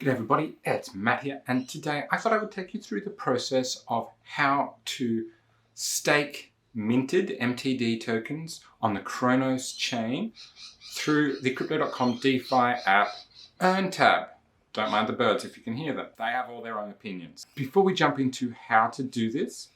G'day everybody, it's Matt here, and today I thought I would take you through the process of how to stake minted MTD tokens on the Cronos chain through the Crypto.com DeFi app Earn tab. Don't mind the birds if you can hear them. They have all their own opinions. Before we jump into how to do this,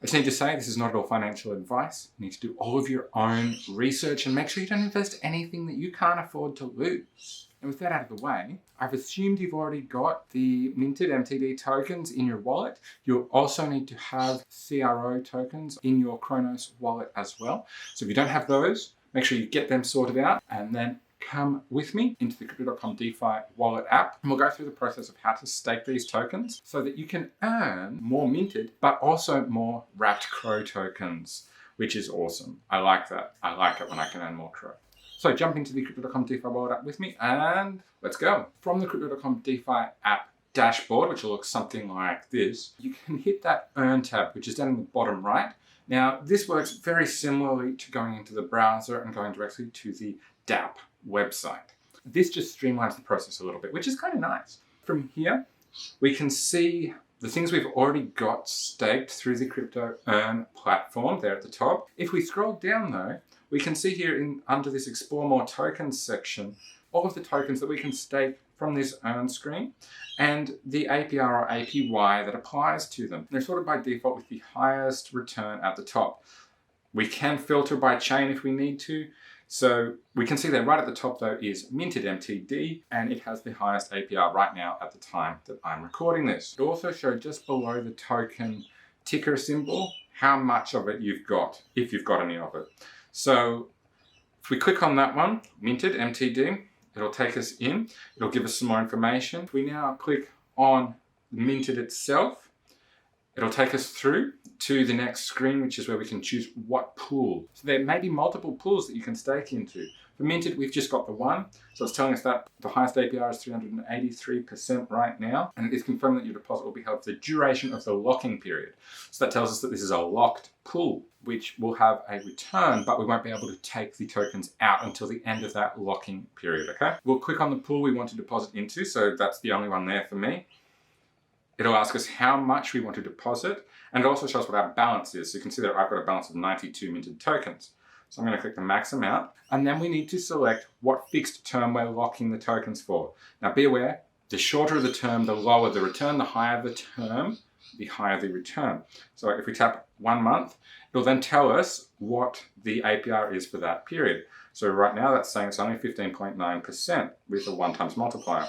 I just need to say this is not at all financial advice. You need to do all of your own research and make sure you don't invest anything that you can't afford to lose. And with that out of the way, I've assumed you've already got the minted MTD tokens in your wallet. You'll also need to have CRO tokens in your Cronos wallet as well. So if you don't have those, make sure you get them sorted out and then come with me into the Crypto.com DeFi Wallet app, and we'll go through the process of how to stake these tokens so that you can earn more minted, but also more wrapped CRO tokens, which is awesome. I like that. I like it when I can earn more CRO. So jump into the Crypto.com DeFi Wallet app with me and let's go. From the Crypto.com DeFi app dashboard, which will look something like this, you can hit that Earn tab, which is down in the bottom right. Now, this works very similarly to going into the browser and going directly to the dAPP website. This just streamlines the process a little bit, which is kind of nice. From here, we can see the things we've already got staked through the Crypto Earn platform there at the top. If we scroll down though, we can see here under this Explore More Tokens section, all of the tokens that we can stake from this Earn screen and the APR or APY that applies to them. They're sorted by default with the highest return at the top. We can filter by chain if we need to. So we can see that right at the top though is Minted MTD, and it has the highest APR right now at the time that I'm recording this. It also shows just below the token ticker symbol how much of it you've got, if you've got any of it. So if we click on that one, Minted MTD, it'll take us in, it'll give us some more information. If we now click on Minted itself, it'll take us through to the next screen, which is where we can choose what pool. So there may be multiple pools that you can stake into. For Minted, we've just got the one. So it's telling us that the highest APR is 383% right now. And it is confirmed that your deposit will be held for the duration of the locking period. So that tells us that this is a locked pool, which will have a return, but we won't be able to take the tokens out until the end of that locking period, okay? We'll click on the pool we want to deposit into. So that's the only one there for me. It'll ask us how much we want to deposit, and it also shows what our balance is. So you can see that I've got a balance of 92 minted tokens. So I'm going to click the max amount, and then we need to select what fixed term we're locking the tokens for. Now be aware, the shorter the term, the lower the return, the higher the term, the higher the return. So if we tap 1 month, it'll then tell us what the APR is for that period. So right now that's saying it's only 15.9% with a 1 times multiplier.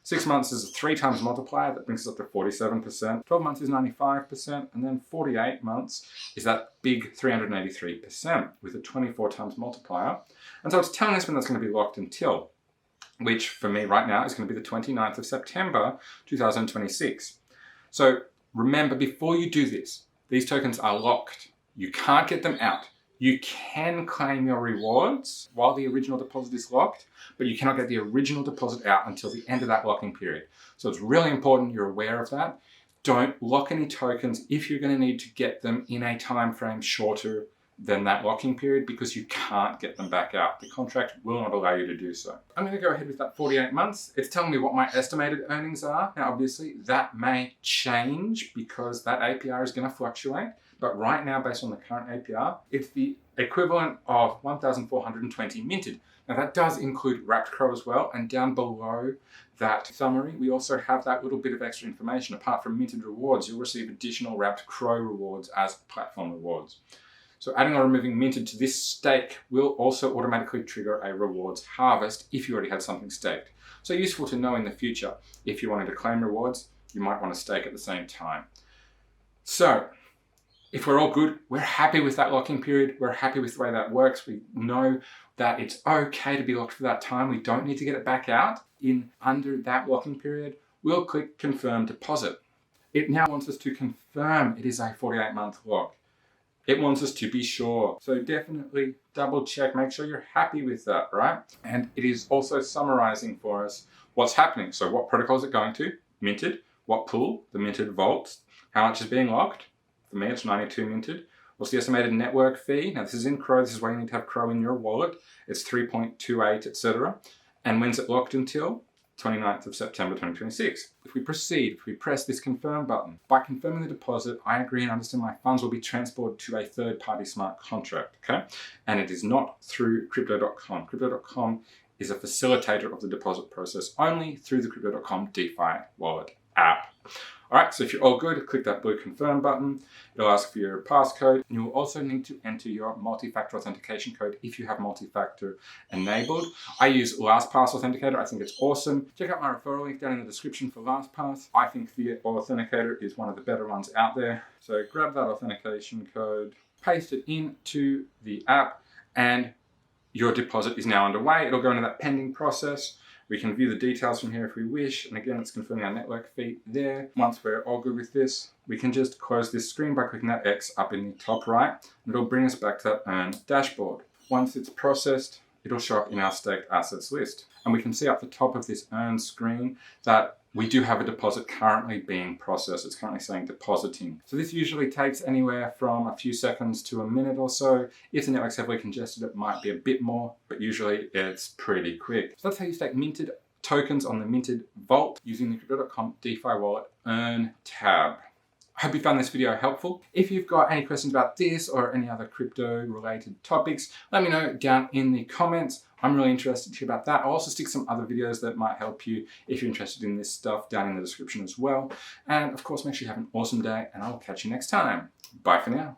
6 months is a 3 times multiplier, that brings us up to 47%. 12 months is 95%, and then 48 months is that big 383% with a 24 times multiplier. And so it's telling us when that's going to be locked until, which for me right now is going to be the 29th of September, 2026. So remember, before you do this, these tokens are locked. You can't get them out. You can claim your rewards while the original deposit is locked, but you cannot get the original deposit out until the end of that locking period. So it's really important you're aware of that. Don't lock any tokens if you're going to need to get them in a time frame shorter than that locking period, because you can't get them back out. The contract will not allow you to do so. I'm going to go ahead with that 48 months. It's telling me what my estimated earnings are. Now, obviously, that may change because that APR is going to fluctuate. But right now, based on the current APR, it's the equivalent of 1,420 minted. Now that does include wrapped CRO as well. And down below that summary, we also have that little bit of extra information. Apart from minted rewards, you'll receive additional wrapped CRO rewards as platform rewards. So adding or removing minted to this stake will also automatically trigger a rewards harvest if you already had something staked. So useful to know in the future. If you wanted to claim rewards, you might want to stake at the same time. So if we're all good, we're happy with that locking period, we're happy with the way that works, we know that it's okay to be locked for that time, we don't need to get it back out in under that locking period, we'll click Confirm Deposit. It now wants us to confirm it is a 48-month lock. It wants us to be sure. So definitely double check, make sure you're happy with that, right? And it is also summarizing for us what's happening. So what protocol is it going to? Minted. What pool? The Miinted Vaults. How much is being locked? For me, it's 92 minted. What's the estimated network fee? Now, this is in CRO. This is why you need to have CRO in your wallet. It's 3.28, etc. And when's it locked until? 29th of September 2026. If we proceed, if we press this confirm button, by confirming the deposit, I agree and understand my funds will be transported to a third-party smart contract, okay? And it is not through crypto.com. Crypto.com is a facilitator of the deposit process only through the crypto.com DeFi Wallet app. All right, so if you're all good, click that blue confirm button. It'll ask for your passcode. You will also need to enter your multi-factor authentication code if you have multi-factor enabled. I use LastPass Authenticator. I think it's awesome. Check out my referral link down in the description for LastPass. I think the Authenticator is one of the better ones out there. So grab that authentication code, paste it into the app, and your deposit is now underway. It'll go into that pending process. We can view the details from here if we wish. And again, it's confirming our network fee there. Once we're all good with this, we can just close this screen by clicking that X up in the top right. And it'll bring us back to that Earn dashboard. Once it's processed, it'll show up in our staked assets list. And we can see up the top of this Earn screen that we do have a deposit currently being processed. It's currently saying depositing. So this usually takes anywhere from a few seconds to a minute or so. If the network's heavily congested, it might be a bit more, but usually it's pretty quick. So that's how you stake minted tokens on the Miinted Vault using the crypto.com DeFi Wallet Earn tab. I hope you found this video helpful. If you've got any questions about this or any other crypto related topics, let me know down in the comments. I'm really interested to hear about that. I'll also stick some other videos that might help you if you're interested in this stuff down in the description as well. And of course, make sure you have an awesome day and I'll catch you next time. Bye for now.